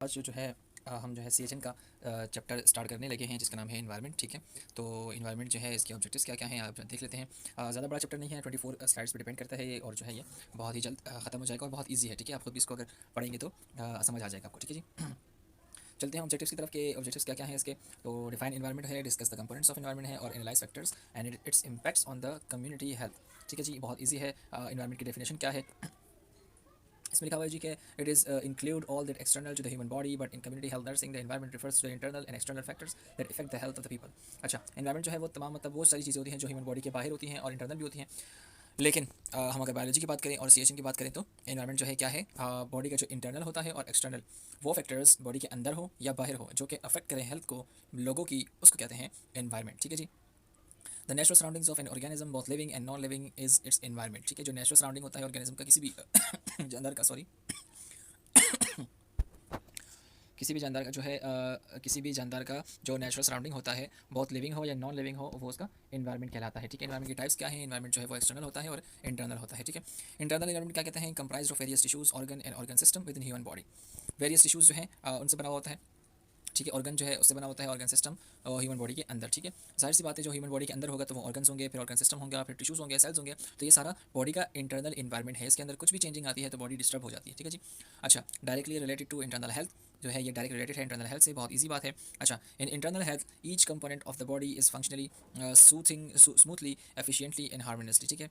आज जो है हम जो है CHN का चैप्टर स्टार्ट करने लगे हैं जिसका नाम है इन्वायरमेंट। ठीक है, तो इन्वायरमेंट जो है इसके ऑब्जेक्टिव्स क्या क्या हैं आप देख लेते हैं। ज़्यादा बड़ा चैप्टर नहीं है, 24 स्लाइड्स पे डिपेंड करता है ये, और जो है ये बहुत ही जल्द ख़त्म हो जाएगा और बहुत ईजी है। ठीक है, आप खुद भी इसको अगर पढ़ेंगे तो समझ आ जाएगा आपको। ठीक है जी। चलते हैं ऑब्जेक्टिव्स की तरफ के ऑब्जेक्टिव्स क्या क्या हैं इसके। तो डिफाइन इन्वायरमेंट है, discuss the components of environment है, और analyse factors and it's impacts on the community health. ठीक है जी, बहुत ईजी है। इन्वायरमेंट की डेफिनेशन क्या है इसमें लिखा हुआ है जी कि it is include all that external to the human body, but in community health nursing the environment refers to the internal and external factors that effect the health of the people. अच्छा, environment जो है वो तमाम मतलब वो सारी चीज़ें होती हैं जो ह्यूमन बॉडी के बाहर होती हैं और इंटरनल भी होती हैं। लेकिन हम अगर बायोलॉजी की बात करें और CHN की बात करें तो एनवायरमेंट जो है क्या है, बॉडी का जो इंटरनल होता है और एक्सटर्नल वो फैक्टर्स बॉडी के अंदर हो या बाहर हो जो कि अफेक्ट करें हेल्थ को लोगों की, उसको कहते हैं एनवायरमेंट। ठीक है जी। The natural surroundings of an organism both living and non living is its environment. ठीक है, जो नेचुरल सराउंडिंग होता है ऑर्गेनिज्म का किसी भी जानदार का, सॉरी, किसी भी जानदार का जो है किसी भी जानदार का जो नेचुरल सराउंडिंग होता है, बहुत लिविंग हो या नॉन लिविंग हो, वो उसका एनवायरमेंट कहलाता है। ठीक है, एनवायरमेंट के टाइप्स क्या है, एनवायरमेंट जो है वो एक्सटर्नल होता है और इंटरनल होता है। ठीक है, इंटरनल एनवायरमेंट क्या कहते हैं, comprise of various tissues organ and organ system with in human body. Various tissues जो है उनसे बना हुआ होता है। ठीक है, ऑर्गन जो है उससे बना होता है, ऑर्गन सिस्टम ह्यूमन बॉडी के अंदर। ठीक है, जाहिर सी बात है जो ह्यूमन बॉडी के अंदर होगा तो वो ऑर्गन्स होंगे, फिर ऑर्गन सिस्टम होंगे, फिर टिश्यूज होंगे, सेल्स होंगे। तो ये सारा बॉडी का इंटरनल इन्वायरमेंट है। इसके अंदर कुछ भी चेंजिंग आती है तो बॉडी डिस्टर्ब हो जाती है। ठीक है जी। अच्छा, directly related to internal health जो है ये डायरेक्ट रिलेटेड है इंटरनल हेल्थ से, बहुत ईजी बात है। अच्छा, in internal health each component of the body is functionally soothing smoothly efficiently and harmoniously. ठीक है,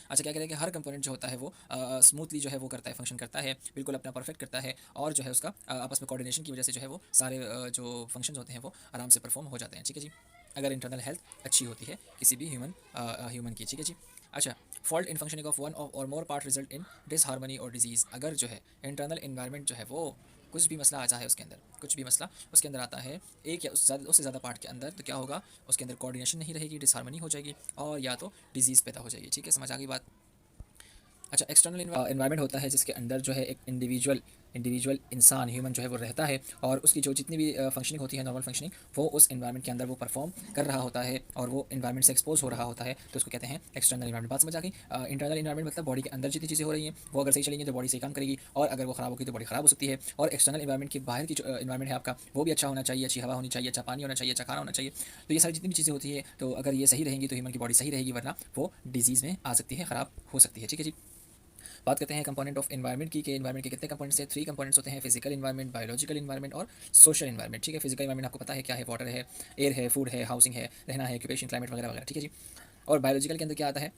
अच्छा, क्या करें कि हर कंपोनेंट जो होता है वो स्मूथली जो है वो करता है, फंक्शन करता है, बिल्कुल अपना परफेक्ट करता है, और जो है उसका आपस में कोऑर्डिनेशन की वजह से जो है वो सारे जो फंक्शंस होते हैं वो आराम से परफॉर्म हो जाते हैं। ठीक है जी, अगर इंटरनल हेल्थ अच्छी होती है किसी भी ह्यूमन की। ठीक है जी। अच्छा, fault in functioning of one or more part result in disharmony or disease. अगर जो है इंटरनल इन्वायरमेंट जो है वो कुछ भी मसला आता है उसके अंदर, कुछ भी मसला उसके अंदर आता है एक या उससे ज़्यादा पार्ट के अंदर, तो क्या होगा, उसके अंदर कोऑर्डिनेशन नहीं रहेगी, डिसहार्मनी हो जाएगी, और या तो डिजीज़ पैदा हो जाएगी। ठीक है, समझ आ गई बात। अच्छा, एक्सटर्नल इन्वायरमेंट होता है जिसके अंदर जो है एक इंडिविजुअल इंसान ह्यूमन जो है वो रहता है, और उसकी जो जितनी भी फंक्शनिंग होती है, नॉर्मल फंक्शनिंग, वो उस इन्वायरमेंट के अंदर वो परफॉर्म कर रहा होता है और वो इन्वायरमेंट से एक्सपोज हो रहा होता है, तो उसको कहते हैं एक्सटर्नल इन्वायरमेंट। बात समझ आ गई। इंटरनल इन्वायरमेंट मतलब बॉडी के अंदर जितनी चीज़ें हो रही हैं वो अगर सही चलेंगी तो बॉडी सही काम करेगी, और अगर वो खराब होगी तो बॉडी खराब हो सकती है। और एक्सटर्नल इन्वायरमेंट के बाहर की जो इन्वायरमेंट है आपका, वो भी अच्छा होना चाहिए, अच्छी हवा होनी चाहिए, अच्छा पानी होना चाहिए, अच्छा खाना होना चाहिए। तो ये सारी जितनी भी चीज़ें होती है, तो अगर ये सही रहेंगी तो ह्यूमन की बॉडी सही रहेगी, वरना वो डिजीज़ में आ सकती है, ख़राब हो सकती है। ठीक है जी। बात करते हैं कंपोनेंट ऑफ एनवायरनमेंट की, कि एनवायरनमेंट के कितने कंपोनेंट्स हैं। 3 कंपोनेंट्स होते हैं, फिजिकल इन्वायरमेंट, बायोलॉजिकल इन्वायरमेंट और सोशल इन्वायरमेंट। ठीक है, फिजिकल इन्वायरमेंट आपको पता है क्या है, वाटर है, एयर है, फूड है, हाउसिंग है, रहना है, ऑक्यूपेशन, क्लाइमेट वगैरह वगैरह। ठीक है जी। और बायोलॉजिकल के अंदर क्या आता है,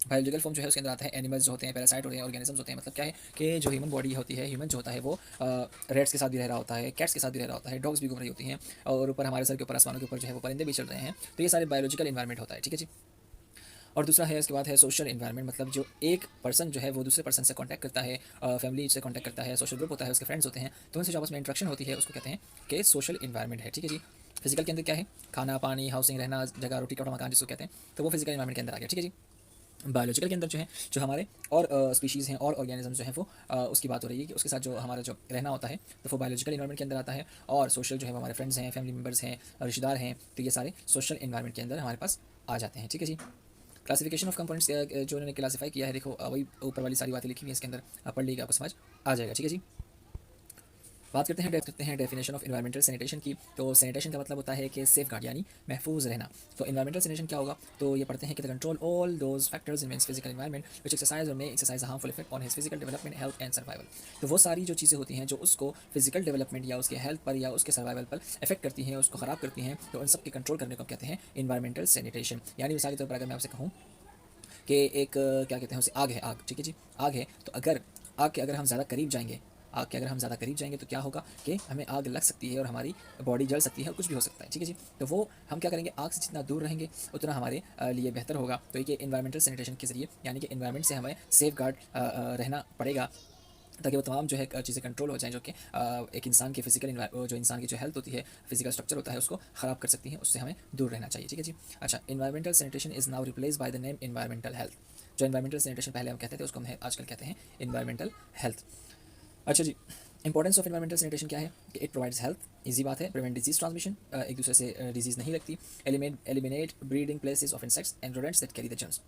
बायोलॉजिकल फॉर्म जो है उसके अंदर आता है एनिमल्स जो होते हैं, पैरासाइट होते हैं, ऑर्गेनिजम्स होते हैं। मतलब क्या है कि जो ह्यूमन बॉडी होती है, ह्यूमन जो होता है वो रेड्स के साथ भी रह रहा होता है, कैट्स के साथ भी रह रहा होता है, डॉग्स भी घूम रही होती हैं, और ऊपर हमारे सर के ऊपर, आसमानों के ऊपर जो है वो परिंदे भी चल रहे हैं। तो ये सारे बायोलॉजिकल इन्वायरमेंट होता है। ठीक है जी। और दूसरा है, इसके बाद है सोशल इन्वायरमेंट, मतलब जो एक पर्सन जो है वो दूसरे पर्सन से कांटेक्ट करता है, फैमिली से कांटेक्ट करता है, सोशल ग्रुप होता है, उसके फ्रेंड्स होते हैं, तो उनसे जो आपस में इंट्रैक्शन होती है उसको कहते हैं कि सोशल इन्वायरमेंट है। ठीक है जी। फिजिकल के अंदर क्या है, खाना पानी, हाउसिंग, रहना, जगह, रोटी कपड़ा मकान जिसको कहते हैं, तो वो फिजिकल इन्वायरमेंट के अंदर आ गया। ठीक है जी। बायोलॉजिकल के अंदर जो है, जो हमारे और स्पीशीज़ हैं और ऑर्गेनिज्म जो है वो उसकी बात हो रही है कि उसके साथ जो हमारा जो रहना होता है, तो वो बायोलॉजिकल इन्वायरमेंट के अंदर आता है। और सोशल जो है वो हमारे फ्रेंड्स हैं, फैमिली मेम्बर्स हैं, रिश्तेदार हैं, तो ये सारे सोशल इन्वायरमेंट के अंदर हमारे पास आ जाते हैं। ठीक है जी। क्लासिफिकेशन ऑफ कंपोनेंट्स जो उन्होंने क्लासीफाई किया है, देखो वही ऊपर वाली सारी बातें लिखी हुई हैं इसके अंदर, आप पढ़ लीजिएगा, आपको समझ आ जाएगा। ठीक है जी। बात करते हैं डेफिनेशन ऑफ इन्वायरमेंटल सैनिटेशन की। तो सैनिटेशन का मतलब होता है कि सेफ गार्ड यानी महफूज रहना। तो इन्वायरमेंटल सैनिटेशन क्या होगा, तो ये पढ़ते हैं कि the control all those factors in means physical environment which exercise or may exercise harmful effect on his physical development, health and survival. तो वो सारी जो चीज़ें होती हैं जो उसको फिजिकल डेवलपमेंट या उसके हेल्थ पर या उसके सर्वाइवल पर इफेक्ट करती हैं, उसको ख़राब करती हैं, तो उन सब के कंट्रोल करने को कहते हैं इन्वायरमेंटल सैनिटेशन। यानी मिसाल के तौर पर अगर मैं आपसे कहूँ कि एक क्या कहते हैं उसे, आग है, आग। ठीक है जी। आग है, तो अगर आग के अगर हम ज़्यादा करीब जाएंगे, आग के अगर हम ज़्यादा करीब जाएंगे तो क्या होगा कि हमें आग लग सकती है और हमारी बॉडी जल सकती है और कुछ भी हो सकता है। ठीक है जी। तो वो हम क्या करेंगे, आग से जितना दूर रहेंगे उतना हमारे लिए बेहतर होगा। तो ये इन्वायरमेंटल सैनिटेशन के जरिए, यानी कि इन्वायरमेंट से हमें सेफ गार्ड रहना पड़ेगा, ताकि वो तमाम जो है चीज़ें कंट्रोल हो जाएँ जो कि एक इंसान की फिजिकल जो इंसान की जो हेल्थ होती है, फिजिकल स्ट्रक्चर होता है, उसको ख़राब कर सकती हैं, उससे हमें दूर रहना चाहिए। ठीक है जी। अच्छा, environmental sanitation is now replace by the name environmental health. जो इन्वायरमेंटल सैनिटेशन पहले हम कहते थे उसको हम आजकल कहते हैं इन्वायरमेंटल हेल्थ। अच्छा जी। इंपॉर्टेंस ऑफ इन्वायरमेंटल सैनिटेशन क्या है कि इट प्रोवाइड्स हेल्थ, इजी बात है, प्रिवेंट डिजीज ट्रांसमिशन, एक दूसरे से डिजीज़ नहीं लगती, eliminate breeding places of insects and rodents that carry the germs.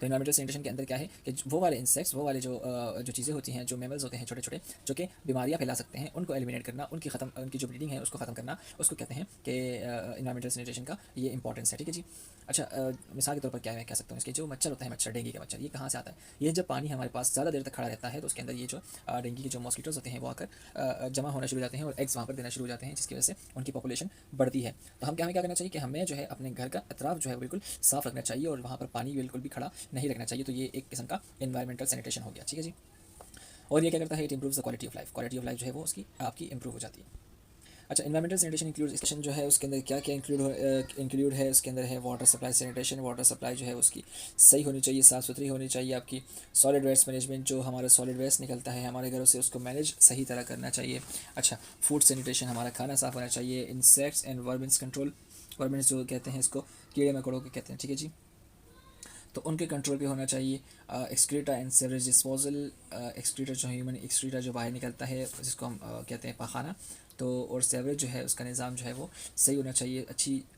तो इन्वायरमेंटल सैनिटेशन के अंदर क्या है कि वो वाले इंसेक्ट्स, वो वाले जो चीज़ें होती हैं, जो मैमल्स होते हैं छोटे छोटे, जो कि बीमारियाँ फैला सकते हैं, उनको एलिमिनेट करना, उनकी जो ब्रीडिंग है उसको ख़त्म करना, उसको कहते हैं कि इन्वायरमेंटल सैनिटेशन का ये इंपॉर्टेंस है। ठीक है जी। अच्छा, मिसाल के तौर पर क्या मैं कह सकता हूँ, इसके जो मच्छर होता है, मच्छर, डेंगू का मच्छर, ये कहाँ से आता है? ये जब पानी हमारे पास ज़्यादा देर तक खड़ा रहता है तो उसके अंदर ये जो डेंगू के जो मॉस्किटोज होते हैं वो आकर जमा होना शुरू हो जाते हैं और एग्स वहाँ पर देना शुरू हो जाते हैं, जिसकी वजह से उनकी पॉपुलेशन बढ़ती है। तो हमें क्या करना चाहिए कि हमें जो है अपने घर का अतराफ जो है बिल्कुल साफ़ रखना चाहिए और वहाँ पर पानी बिल्कुल भी खड़ा नहीं रखना चाहिए। तो ये एक किस्म का इन्वायरमेंटल सैनिटेशन हो गया। ठीक है जी। और ये क्या करता है, it improves the quality of life जो है वो उसकी आपकी इंप्रूव हो जाती है। अच्छा, इन्वायरमेंटल सैनिटेशन इंक्लूड जो है उसके अंदर क्या क्या इंक्लूड है, उसके अंदर है water supply sanitation. Water supply जो है उसकी सही होनी चाहिए, साफ़ सुथरी होनी चाहिए आपकी। सॉलिड वेस्ट मैनेजमेंट, जो हमारा सॉलिड वेस्ट निकलता है हमारे घरों से उसको मैनेज सही तरह करना चाहिए। अच्छा, फूड सैनिटेशन, हमारा खाना साफ़ होना चाहिए। इंसेक्ट्स एंड वर्मिन्स कंट्रोल, वर्मिन्स जो कहते हैं इसको कीड़े मकोड़ों के कहते हैं। ठीक है जी। तो उनके कंट्रोल पे होना चाहिए। Excreta and sewerage disposal, excreta जो ह्यूमन एक्सक्रीटा जो बाहर निकलता है जिसको हम कहते हैं पाखाना, तो और सेवरेज जो है उसका निज़ाम जो है वो सही होना चाहिए,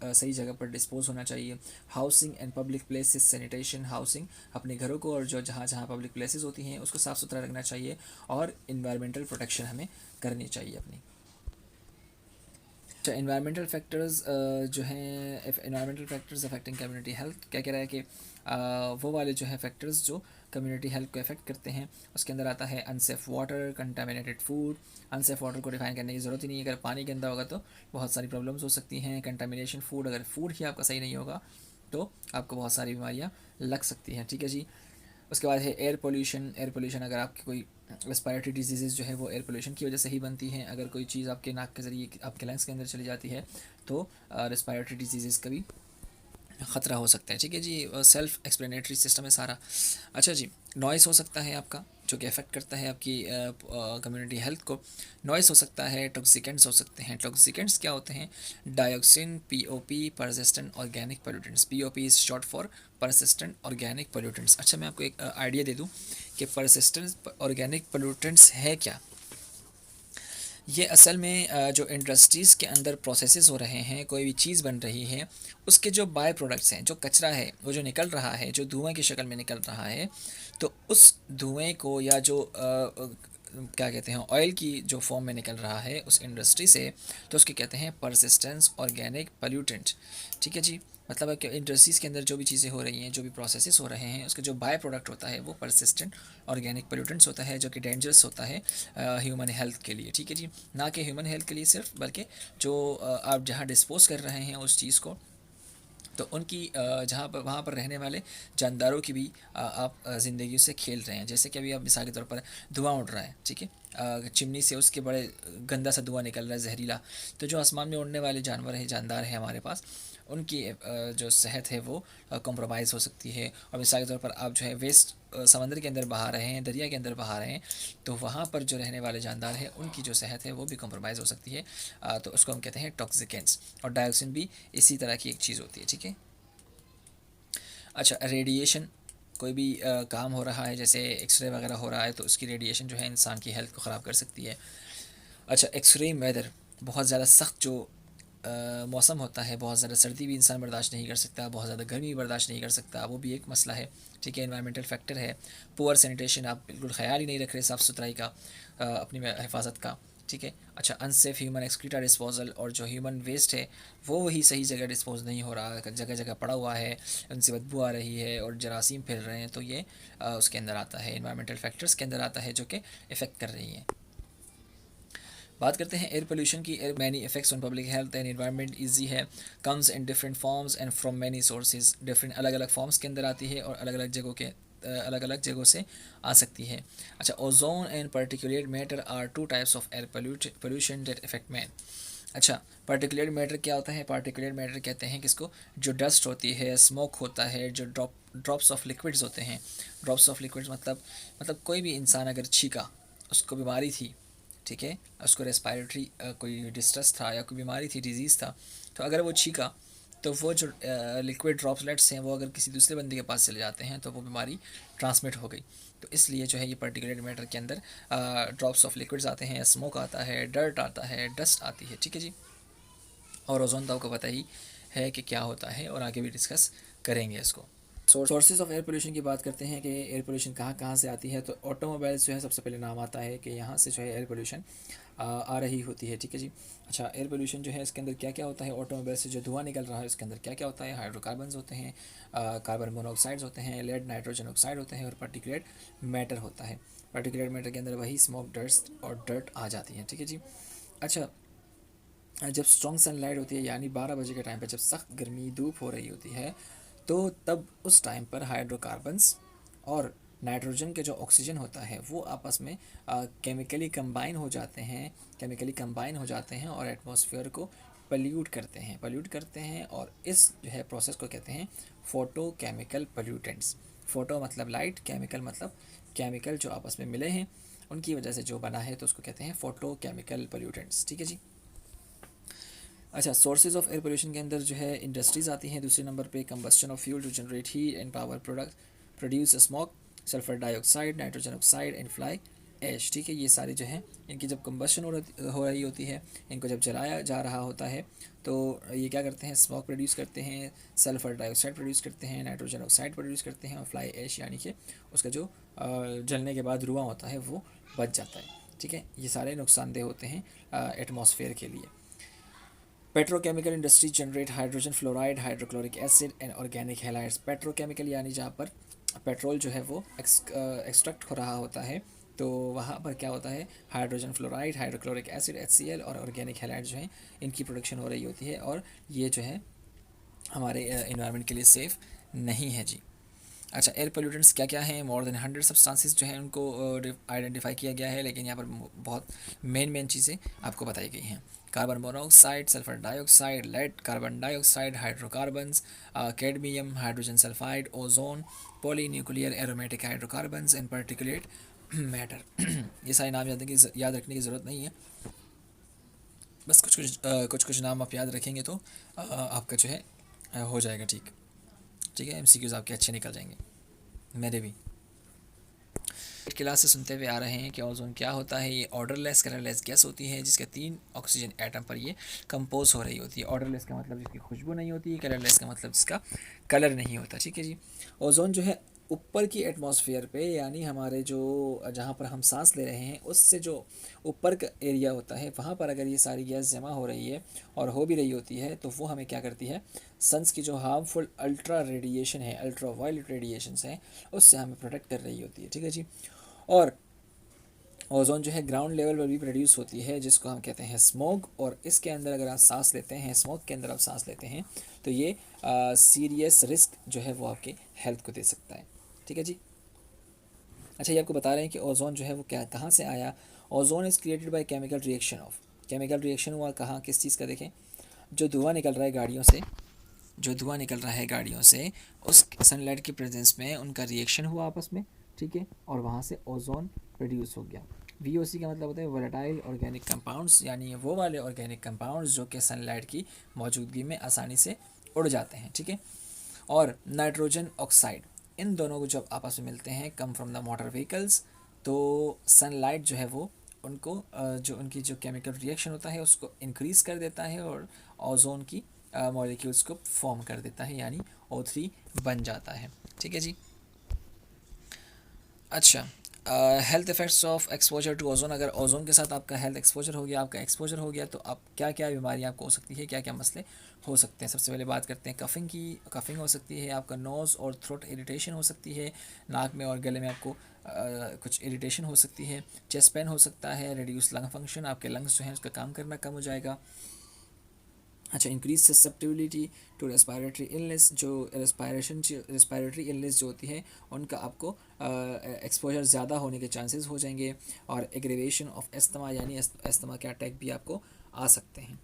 सही जगह पर डिस्पोज होना चाहिए। Housing and public places sanitation, housing, अपने घरों को और जो जहाँ जहाँ पब्लिक प्लेसेस होती हैं उसको साफ़ सुथरा रखना चाहिए। और इन्वायरमेंटल प्रोटेक्शन हमें करनी चाहिए अपनी। अच्छा, इन्वायरमेंटल फैक्टर्स जो हैं, environmental factors affecting community health, क्या कह रहा है कि वो वाले जो है फैक्टर्स जो कम्युनिटी हेल्थ को अफेक्ट करते हैं, उसके अंदर आता है unsafe water, contaminated food. Unsafe water को डिफाइन करने की ज़रूरत ही नहीं है, अगर पानी गंदा होगा तो बहुत सारी प्रॉब्लम्स हो सकती हैं। कंटामिनेशन फूड, अगर फूड ही आपका सही नहीं होगा तो आपको बहुत सारी बीमारियाँ लग सकती हैं। ठीक है जी। उसके बाद है एयर पोल्यूशन। एयर पोल्यूशन, अगर आपकी कोई रेस्पिरेटरी डिजीज़ जो है वो एयर पोल्यूशन की वजह से ही बनती हैं। अगर कोई चीज़ आपके नाक के ज़रिए आपके लंग्स के अंदर चली जाती है तो रेस्पिरेटरी डिजीज़ का भी ख़तरा हो सकता है। ठीक है जी। सेल्फ एक्सप्लेनेटरी सिस्टम है सारा। अच्छा जी, नॉइस हो सकता है आपका, जो कि अफेक्ट करता है आपकी कम्युनिटी हेल्थ को। नॉइस हो सकता है, टॉक्सिकेंट्स हो सकते हैं। टॉक्सिकेंट्स क्या होते हैं? Dioxin, POP, persistent organic pollutants. POP is short for persistent organic pollutants. अच्छा, मैं आपको एक आइडिया दे दूँ कि परसिस्टेंट ऑर्गेनिक पोल्यूटेंट्स है क्या। ये असल में जो इंडस्ट्रीज़ के अंदर प्रोसेसेस हो रहे हैं, कोई भी चीज़ बन रही है, उसके जो बाय प्रोडक्ट्स हैं, जो कचरा है वो जो निकल रहा है, जो धुआं की शक्ल में निकल रहा है, तो उस धुएं को या जो क्या कहते हैं ऑयल की जो फॉर्म में निकल रहा है उस इंडस्ट्री से, तो उसके कहते हैं परसिस्टेंस ऑर्गेनिक पोल्यूटेंट। ठीक है जी। मतलब है कि इंडस्ट्रीज़ के अंदर जो भी चीज़ें हो रही हैं, जो भी प्रोसेसेस हो रहे हैं, उसका जो बाय प्रोडक्ट होता है वो परसिस्टेंट ऑर्गेनिक पोल्यूटेंट्स होता है, जो कि डेंजरस होता है ह्यूमन हेल्थ के लिए। ठीक है जी। ना कि ह्यूमन हेल्थ के लिए सिर्फ, बल्कि जो आप जहाँ डिस्पोज कर रहे हैं उस चीज़ को, तो उनकी जहाँ पर वहाँ पर रहने वाले जानदारों की भी आप ज़िंदगी से खेल रहे हैं। जैसे कि अभी आप मिसाल के तौर पर धुआं उड़ रहा है, ठीक है, चिमनी से उसके बड़े गंदा सा धुआं निकल रहा है, जहरीला। तो जो आसमान में उड़ने वाले जानवर हैं, जानदार हैं हमारे पास, उनकी जो सेहत है वो कॉम्प्रोमाइज़ हो सकती है। और मिसाल के तौर पर आप जो है वेस्ट समंदर के अंदर बहा रहे हैं, दरिया के अंदर बहा रहे हैं, तो वहाँ पर जो रहने वाले जानदार हैं उनकी जो सेहत है वो भी कॉम्प्रोमाइज़ हो सकती है। तो उसको हम कहते हैं टॉक्सिकेंट्स। और डायोक्सिन भी इसी तरह की एक चीज़ होती है। ठीक है। अच्छा, रेडिएशन, कोई भी काम हो रहा है, जैसे एक्सरे वगैरह हो रहा है, तो उसकी रेडिएशन जो है इंसान की हेल्थ को ख़राब कर सकती है। अच्छा, एक्सट्रीम वेदर, बहुत ज़्यादा सख्त जो मौसम होता है, बहुत ज़्यादा सर्दी भी इंसान बर्दाश्त नहीं कर सकता, बहुत ज़्यादा गर्मी भी बर्दाश्त नहीं कर सकता, वो भी एक मसला है। ठीक है, इन्वायरमेंटल फैक्टर है। पुअर सैनिटेशन, आप बिल्कुल ख्याल ही नहीं रख रहे साफ़ सुथराई का, अपनी हिफाजत का। ठीक है। अच्छा, अनसेफ ह्यूमन एक्सक्रीटा डिस्पोजल, और जो ह्यूमन वेस्ट है वो वही सही जगह डिस्पोज नहीं हो रहा, जगह जगह पड़ा हुआ है, उनसे बदबू आ रही है और जरासीम फैल रहे हैं, तो ये उसके अंदर आता है, इन्वायरमेंटल फैक्टर्स के अंदर आता है, जो कि इफ़ेक्ट कर रही हैं। बात करते हैं एयर पोल्यूशन की। Air many effects on public health and environment easy है, comes in different forms and from many sources. Different अलग अलग फॉर्म्स के अंदर आती है और अलग अलग जगहों के अलग अलग जगहों से आ सकती है। अच्छा, ozone and particulate matter are two types of air pollution that effect man. अच्छा, पार्टिकुलेट मैटर क्या होता है? पार्टिकुलेट मैटर कहते हैं किसको? जो डस्ट होती है, स्मोक होता है, जो ड्रॉप्स ऑफ लिक्विड्स होते हैं। ड्रॉप्स ऑफ लिक्विड्स मतलब कोई भी इंसान अगर छीका, उसको बीमारी थी, ठीक है, उसको रेस्पिरेटरी कोई डिस्ट्रेस था या कोई बीमारी थी, डिजीज़ था, तो अगर वो छीका तो वो जो लिक्विड ड्रॉपलेट्स हैं वो अगर किसी दूसरे बंदे के पास चले जाते हैं तो वो बीमारी ट्रांसमिट हो गई। तो इसलिए जो है ये पार्टिकुलेट मैटर के अंदर ड्रॉप्स ऑफ लिक्विड्स आते हैं, स्मोक आता है, डर्ट आता है, डस्ट आती है। ठीक है जी। और ओजोन तो आपको पता ही है कि क्या होता है और आगे भी डिस्कस करेंगे इसको। सोर्सेज ऑफ एयर पोल्यूशन की बात करते हैं कि एयर पोल्यूशन कहाँ कहाँ से आती है, तो ऑटोमोबाइल्स जो है सबसे पहले नाम आता है कि यहाँ से जो है एयर पोल्यूशन आ रही होती है, ठीक है जी। अच्छा, एयर पोल्यूशन जो है इसके अंदर क्या क्या होता है, ऑटोमोबाइल से जो धुआं निकल रहा है उसके अंदर क्या क्या होता है, हाइड्रोकार्बन होते हैं, कार्बन मोनोऑक्साइड्स होते हैं, लेड नाइट्रोजन ऑक्साइड होते हैं और पार्टिकुलेट मैटर होता है। पार्टिकुलेट मैटर के अंदर वही स्मोक, डस्ट और डर्ट आ जाती हैं, ठीक है जी। अच्छा, जब स्ट्रॉन्ग सनलाइट होती है यानी 12 बजे के टाइम पर जब सख्त गर्मी धूप हो रही होती है, तो तब उस टाइम पर हाइड्रोकार्बन्स और नाइट्रोजन के जो ऑक्सीजन होता है वो आपस में केमिकली कंबाइन हो जाते हैं और एटमॉस्फेयर को पल्यूट करते हैं और इस जो है प्रोसेस को कहते हैं फोटो केमिकल पोल्यूटेंट्स। फोटो मतलब लाइट, केमिकल मतलब केमिकल जो आपस में मिले हैं उनकी वजह से जो बना है, तो उसको कहते हैं फोटो केमिकल पोल्यूटेंट्स, ठीक है जी। अच्छा, सोर्सेज ऑफ एयर पोल्यूशन के अंदर जो है इंडस्ट्रीज़ आती हैं दूसरे नंबर पे, combustion of fuel to generate heat and power product produce smoke, sulphur dioxide, nitrogen oxide and fly ash, ठीक है। ये सारी जो है इनकी जब कंबस्शन हो रही होती है, इनको जब जलाया जा रहा होता है तो ये क्या करते हैं, स्मोक प्रोड्यूस करते हैं, सल्फर डाइऑक्साइड प्रोड्यूस करते हैं, नाइट्रोजन ऑक्साइड प्रोड्यूस करते हैं और फ्लाई ऐश यानी कि उसका जो जलने के बाद धुआं होता है वो बच जाता है, ठीक है। ये सारे नुकसानदेह होते हैं एटमॉस्फेयर के लिए। Petrochemical industry generate hydrogen fluoride, hydrochloric acid and organic halides. Petrochemical यानी जहाँ पर पेट्रोल जो है वो एक्सट्रैक्ट हो रहा होता है, तो वहाँ पर क्या होता है, hydrogen fluoride, hydrochloric acid HCl और ऑर्गेनिक हैलाइड जो हैं इनकी प्रोडक्शन हो रही होती है और ये जो है हमारे इन्वायरमेंट के लिए सेफ़ नहीं है जी। अच्छा, एयर पोल्यूटेंट्स क्या क्या हैं, मोर देन 100 सब्सटेंसेस जो हैं उनको आइडेंटिफाई किया गया है, लेकिन यहाँ पर बहुत मेन चीज़ें आपको बताई गई हैं। Carbon monoxide, sulphur dioxide, lead, carbon dioxide, hydrocarbons, cadmium, hydrogen sulphide, ozone, poly nuclear aromatic hydrocarbons and particulate matter. ये सारे नाम याद रखने की ज़रूरत नहीं है, बस कुछ नाम आप याद रखेंगे तो आपका जो है हो जाएगा, ठीक है। MCQs आपके अच्छे निकल जाएंगे, मेरे भी। क्लास से सुनते हुए आ रहे हैं कि ओजोन क्या होता है। ये ऑर्डरलेस कलरलेस गैस होती है जिसके 3 ऑक्सीजन एटम पर ये कंपोज हो रही होती है। ऑर्डरलेस का मतलब जिसकी खुशबू नहीं होती, कलरलेस का मतलब जिसका कलर नहीं होता, ठीक है जी। ओजोन जो है ऊपर की एटमॉस्फेयर पे यानी हमारे जो जहाँ पर हम सांस ले रहे हैं उससे जो ऊपर का एरिया होता है वहाँ पर अगर ये सारी गैस जमा हो रही है और हो भी रही होती है, तो वो हमें क्या करती है, सन्स की जो हार्मफुल अल्ट्रा रेडिएशन है, अल्ट्रा वायलेट रेडिएशंस हैं, उससे हमें प्रोटेक्ट कर रही होती है, ठीक है जी। और ओजोन जो है ग्राउंड लेवल पर भी प्रोड्यूस होती है जिसको हम कहते हैं स्मोक, और इसके अंदर अगर आप सांस लेते हैं, स्मोक के अंदर आप सांस लेते हैं, तो ये सीरियस रिस्क जो है वो आपके हेल्थ को दे सकता है, ठीक है जी। अच्छा, ये आपको बता रहे हैं कि ओजोन जो है वो क्या कहाँ से आया। Ozone is created by chemical reaction of, chemical reaction हुआ कहाँ, किस चीज़ का, देखें, जो धुआं निकल रहा है गाड़ियों से, उस सनलाइट की प्रेजेंस में उनका रिएक्शन हुआ आपस में, ठीक है, और वहाँ से ओजोन प्रोड्यूस हो गया। VOC का मतलब होता है वोलेटाइल ऑर्गेनिक कंपाउंड्स, यानी वो वाले ऑर्गेनिक कंपाउंड्स जो कि सनलाइट की मौजूदगी में आसानी से उड़ जाते हैं, ठीक है। और नाइट्रोजन ऑक्साइड, इन दोनों को जब आपस में मिलते हैं, come from the motor vehicles, तो सनलाइट जो है वो उनको जो उनकी जो केमिकल रिएक्शन होता है उसको इंक्रीज़ कर देता है और ओजोन की मॉलिक्यूल्स को फॉर्म कर देता है, यानी O3 बन जाता है, ठीक है जी। अच्छा, health effects of exposure to ozone, अगर ओजोन के साथ आपका हेल्थ एक्सपोजर हो गया, आपका एक्सपोजर हो गया, तो आप क्या क्या बीमारियाँ आपको हो सकती है, क्या क्या मसले हो सकते हैं। सबसे पहले बात करते हैं कफ़िंग की। कफ़िंग हो सकती है, आपका नोज़ और थ्रोट इरिटेशन हो सकती है, नाक में और गले में आपको कुछ इरिटेशन हो सकती है, चेस्ट पेन हो सकता है, रिड्यूस लंग फंक्शन, आपके लंग्स जो हैं उसका काम करना कम हो जाएगा। अच्छा, increase susceptibility to respiratory illness, जो रेस्पायरेटरी इलनेस जो होती है उनका आपको एक्सपोजर ज़्यादा होने के चांसेस हो जाएंगे, और एग्रीवेशन ऑफ एस्थमा, यानी एस्थमा के अटैक भी आपको आ सकते हैं।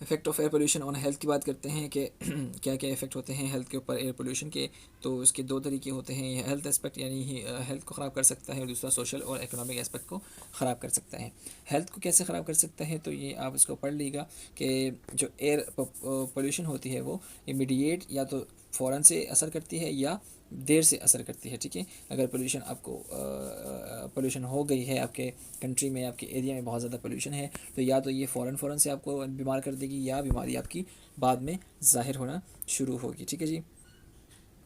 Effect of air pollution on health की बात करते हैं कि क्या क्या इफेक्ट होते हैं हेल्थ के ऊपर एयर पोल्यूशन के। तो इसके 2 तरीके होते हैं, हेल्थ एस्पेक्ट यानी हेल्थ को ख़राब कर सकता है, और दूसरा सोशल और इकोनॉमिक एस्पेक्ट को ख़राब कर सकता है। हेल्थ को कैसे ख़राब कर सकता है, तो ये आप इसको पढ़ लीजिएगा कि जो एयर पोल्यूशन होती है वो इमीडिएट या तो फ़ौरन से असर करती है या देर से असर करती है, ठीक है। अगर पोल्यूशन हो गई है आपके कंट्री में, आपके एरिया में बहुत ज़्यादा पोल्यूशन है, तो या तो ये फ़ौरन से आपको बीमार कर देगी या बीमारी आपकी बाद में ज़ाहिर होना शुरू होगी, ठीक है जी।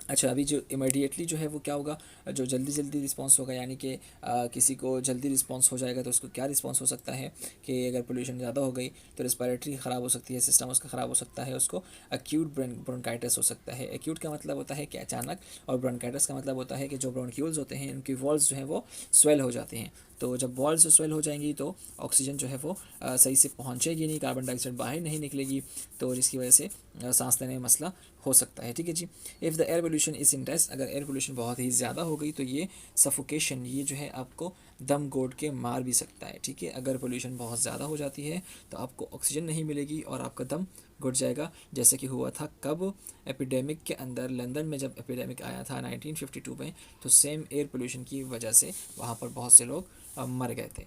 अच्छा, अभी जो इमीडिएटली जो है वो क्या होगा, जो जल्दी जल्दी रिस्पॉन्स होगा, यानी कि किसी को जल्दी रिस्पॉन्स हो जाएगा तो उसको क्या रिस्पॉन्स हो सकता है कि अगर पोल्यूशन ज़्यादा हो गई तो रिस्पायरेटरी ख़राब हो सकती है, सिस्टम उसका ख़राब हो सकता है, उसको एक्यूट ब्रोंकाइटिस हो सकता है। एक्यूट का मतलब होता है कि अचानक, और ब्रोंकाइटिस का मतलब होता है कि जो ब्रोंक्यूल्स होते हैं उनकी वॉल्स जो हैं वो स्वेल हो जाती हैं। तो जब वॉल्स स्वेल हो जाएंगी तो ऑक्सीजन जो है वो सही से पहुँचेगी नहीं, कार्बन डाइऑक्साइड बाहर नहीं निकलेगी, तो जिसकी वजह से सांस लेने में मसला हो सकता है। ठीक है जी। If the air pollution is intense, अगर एयर पोल्यूशन बहुत ही ज़्यादा हो गई तो ये सफोकेशन, ये जो है आपको दम घोट के मार भी सकता है। ठीक है, अगर पोल्यूशन बहुत ज़्यादा हो जाती है तो आपको ऑक्सीजन नहीं मिलेगी और आपका दम घुट जाएगा, जैसे कि हुआ था कब, एपिडेमिक के अंदर, लंदन में जब एपिडेमिक आया था 1952 में, तो सेम एयर पोल्यूशन की वजह से वहाँ पर बहुत से लोग मर गए थे।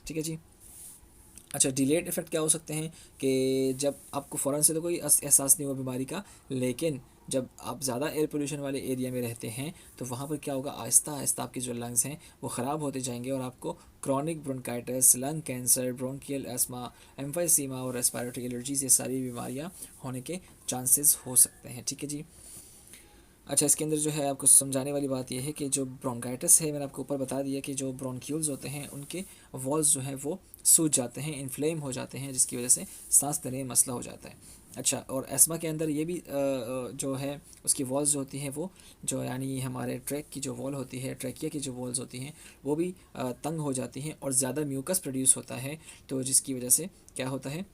ठीक है जी। अच्छा, डिलेड इफ़ेक्ट क्या हो सकते हैं कि जब आपको फ़ौरन से तो कोई एहसास नहीं हुआ बीमारी का, लेकिन जब आप ज़्यादा एयर पोल्यूशन वाले एरिया में रहते हैं तो वहाँ पर क्या होगा, आहिस्ता आहिस्ता आपके जो लंग्स हैं वो ख़राब होते जाएंगे और आपको chronic bronchitis, lung cancer, bronchial ESMA, emphysema और रेस्पिरेटरी एलर्जीज, ये सारी बीमारियाँ होने के चांसेस हो सकते हैं। ठीक है जी। अच्छा, इसके अंदर जो है आपको समझाने वाली बात यह है कि जो ब्रोंकाइटिस है, मैंने आपको ऊपर बता दिया कि जो ब्रोंक्यूल्स होते हैं उनके वॉल्स जो हैं वो सूज जाते हैं, इन्फ्लेम हो जाते हैं, जिसकी वजह से सांस लेने में मसला हो जाता है। अच्छा, और एस्मा के अंदर ये भी जो है उसकी वॉल्स जो होती हैं वो, जो यानी हमारे ट्रैक की जो वॉल होती है, ट्रैकिया की जो वॉल्स होती हैं वो भी तंग हो जाती हैं और ज़्यादा म्यूकस प्रोड्यूस होता है, तो जिसकी वजह से क्या होता है,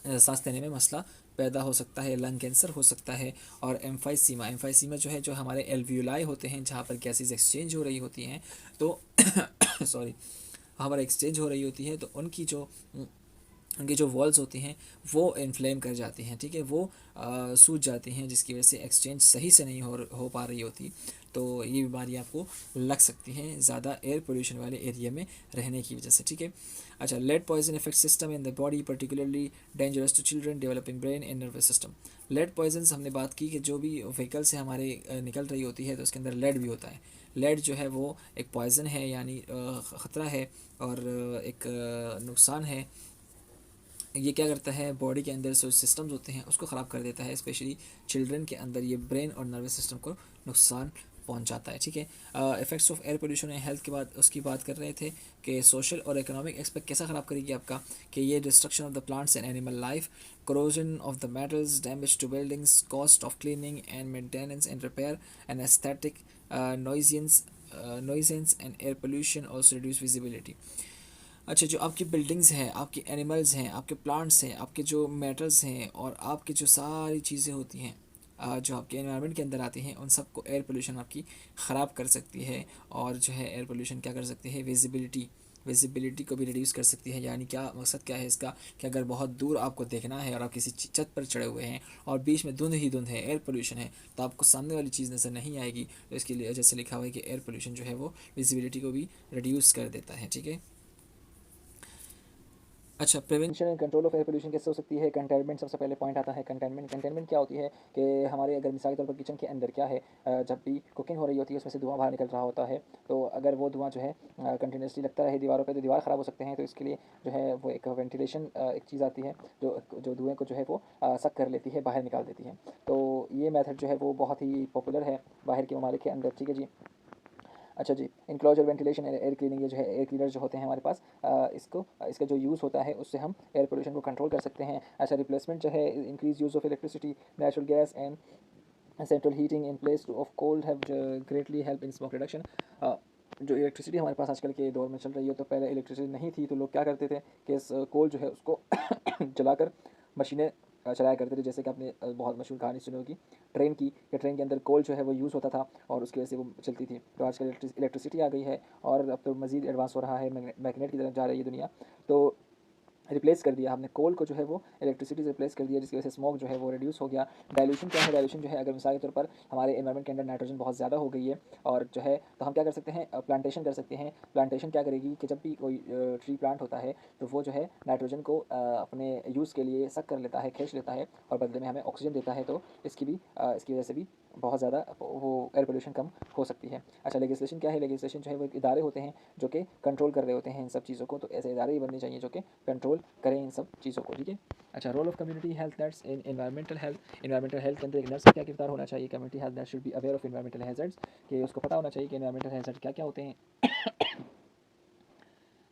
सांस लेने में मसला पैदा हो सकता है, लंग कैंसर हो सकता है। और एम्फाइसीमा, एम्फाइसीमा जो है, जो हमारे एल्वियोलाई होते हैं जहाँ पर गैसेज एक्सचेंज हो रही होती हैं, तो सॉरी, हमारा एक्सचेंज हो रही होती है, तो उनकी जो वॉल्स होती हैं वो इन्फ्लेम कर जाती हैं। ठीक है, वो सूज जाती हैं, जिसकी वजह से एक्सचेंज सही से नहीं हो पा रही होती, तो ये बीमारी आपको लग सकती हैं ज़्यादा एयर पोल्यूशन वाले एरिया में रहने की वजह से। ठीक है। अच्छा, lead poison effect system in the body, particularly dangerous to children developing brain and nervous system. Lead poison हमने बात की कि जो भी व्हीकल से हमारे निकल रही होती है तो उसके अंदर लेड भी होता है। लेड जो है वो एक पॉइजन है, यानी ख़तरा है और एक नुकसान है। ये क्या करता है, बॉडी के अंदर जो सिस्टम्स होते हैं उसको ख़राब कर देता है, स्पेशली चिल्ड्रन के अंदर ये ब्रेन और नर्वस सिस्टम को नुकसान पहुंचाता है। ठीक है। Effects of air pollution and health के बाद उसकी बात कर रहे थे कि सोशल और इकोनॉमिक एस्पेक्ट कैसा ख़राब करेगी आपका, कि ये destruction of the plants and animal life, corrosion of the metals, damage to buildings, cost of cleaning and maintenance and repair, and aesthetic nuisance and air pollution also reduce visibility। अच्छा, जो आपकी buildings हैं, आपके animals हैं, आपके plants हैं, आपके जो मेटल्स हैं और आपकी जो सारी चीज़ें होती हैं जो आपके एनवायरनमेंट के अंदर आती हैं, उन सबको एयर पोल्यूशन आपकी ख़राब कर सकती है। और जो है एयर पोल्यूशन क्या कर सकती है, विजिबिलिटी को भी रिड्यूस कर सकती है। यानी क्या मकसद क्या है इसका, कि अगर बहुत दूर आपको देखना है और आप किसी छत पर चढ़े हुए हैं और बीच में धुंध ही धुंध है, एयर पोल्यूशन है, तो आपको सामने वाली चीज़ नज़र नहीं आएगी। तो इसके लिए जैसे लिखा हुआ है कि एयर पोल्यूशन जो है वो विजिबिलिटी को भी रिड्यूस कर देता है। ठीक है। अच्छा, prevention and control of air pollution कैसे हो सकती है। कंटेनमेंट सबसे पहले पॉइंट आता है। कंटेनमेंट क्या होती है कि हमारे अगर मिसाल के तौर पर किचन के अंदर क्या है, जब भी कुकिंग हो रही होती है उसमें से धुआं बाहर निकल रहा होता है, तो अगर वो धुआं जो है कंटिन्यूसली लगता रहे दीवारों पर तो दीवार ख़राब हो सकते हैं। तो इसके लिए जो है वो एक वेंटिलेशन एक चीज़ आती है जो जो धुएँ को जो है वो सक कर लेती है, बाहर निकाल देती है। तो ये मेथड जो है वो बहुत ही पॉपुलर है बाहर के ममालिक के अंदर। ठीक है जी। अच्छा जी, इनक्लोजर वेंटिलेशन एयर क्लीनिंग, ये जो है एयर क्लीनर जो होते हैं हमारे पास, इसका जो यूज़ होता है उससे हम एयर पोल्यूशन को कंट्रोल कर सकते हैं। अच्छा, रिप्लेसमेंट जो है, increase use of electricity, natural gas and central heating in place of cold have greatly help in smoke reduction. जो इलेक्ट्रिसिटी हमारे पास आजकल के दौर में चल रही है, तो पहले इलेक्ट्रिसिटी नहीं थी तो लोग क्या करते थे कि इस कोल जो है उसको जलाकर मशीनें चलाया करते थे। जैसे कि आपने बहुत मशहूर कहानी सुनी होगी ट्रेन की, कि ट्रेन के अंदर कोल जो है वो यूज़ होता था और उसकी वजह से वो चलती थी। तो आजकल इलेक्ट्रिसिटी आ गई है और अब तो मज़ीद एडवांस हो रहा है, मैग्नेट की तरफ जा रही है दुनिया। तो रिप्लेस कर दिया हमने कोल को जो है वो इलेक्ट्रिसिटी से रिप्लेस कर दिया, जिसकी वजह से स्मोक जो है वो रिड्यूस हो गया। डाइल्यूशन क्या है, डाइल्यूशन जो है अगर मिसाल के तौर पर हमारे एनवायरनमेंट के अंदर नाइट्रोजन बहुत ज़्यादा हो गई है और जो है, तो हम क्या कर सकते हैं, प्लांटेशन कर सकते हैं। प्लांटेशन क्या करेगी कि जब भी कोई ट्री प्लांट होता है तो वो जो है नाइट्रोजन को अपने यूज़ के लिए सक कर लेता है, खींच लेता है और बदले में हमें ऑक्सीजन देता है। तो इसकी वजह से भी बहुत ज़्यादा वो एयर पोल्यूशन कम हो सकती है। अच्छा, लेजिस्लेशन क्या है? लेजिस्लेशन जो है वो एक इदारे होते हैं जो कि कंट्रोल कर रहे होते हैं इन सब चीज़ों को, तो ऐसे इदारे ही बनने चाहिए जो कि कंट्रोल करें इन सब चीज़ों को, ठीक है। अच्छा, role of community health nurse in environmental health के अंदर एक नर्स का क्या किरदार होना चाहिए? Community health nurse should be aware of environmental hazards, कि उसको पता होना चाहिए कि एनवायरमेंटल हैज़र्ड क्या क्या होते हैं।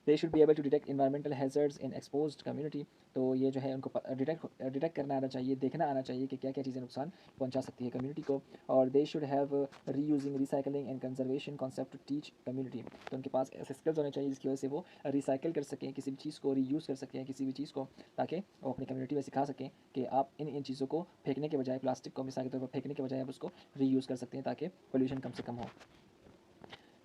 They should be able to detect environmental hazards in exposed community, तो ये जो है उनको डिटेक्ट करना आना चाहिए, देखना आना चाहिए कि क्या क्या चीज़ें नुकसान पहुंचा सकती है कम्युनिटी को। और they should have reusing recycling and conservation concept to teach community, तो उनके पास ऐसे स्किल्स होने चाहिए जिसकी वजह से वो रिसाइकिल कर सकें, किसी भी चीज़ को रीयूज़ कर सकें, किसी भी चीज़ को, ताकि वो अपनी कम्युनिटी में सिखा सकें कि आप इन इन चीज़ों को फेंकने के बजाय, प्लास्टिक को मिसाल के तौर पर फेंकने के बजाय आप उसको रीयूज़ कर सकते हैं ताकि पोल्यूशन कम से कम हो।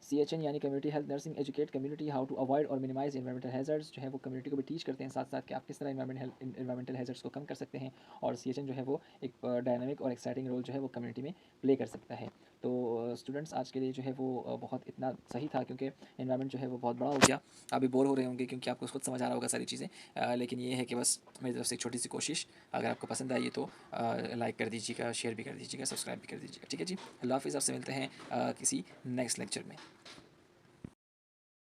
CHN यानी community health nursing educate community how to avoid और मिनिमाइज इन्वायरमेंटल हैज़र्ड्स, जो है वो कम्युनिटी को भी टीच करते हैं साथ साथ कि आप किस तरह इन्वायरमेंटल हैज़र्ड्स को कम कर सकते हैं। और CHN जो है वो एक डायनामिक और एक्साइटिंग रोल जो है वो कम्युनिटी में प्ले कर सकता है। तो स्टूडेंट्स, आज के लिए जो है वो बहुत इतना सही था, क्योंकि इन्वायरमेंट जो है वो बहुत बड़ा हो गया। अभी बोर हो रहे होंगे क्योंकि आपको खुद समझ आ रहा होगा सारी चीज़ें, लेकिन ये है कि बस मेरी तरफ से एक छोटी सी कोशिश, अगर आपको पसंद आई है तो लाइक कर दीजिएगा, शेयर भी कर दीजिएगा, सब्सक्राइब भी कर दीजिएगा, ठीक है जी। अल्लाह हाफ़िज़, आपसे मिलते हैं किसी नेक्स्ट लेक्चर में।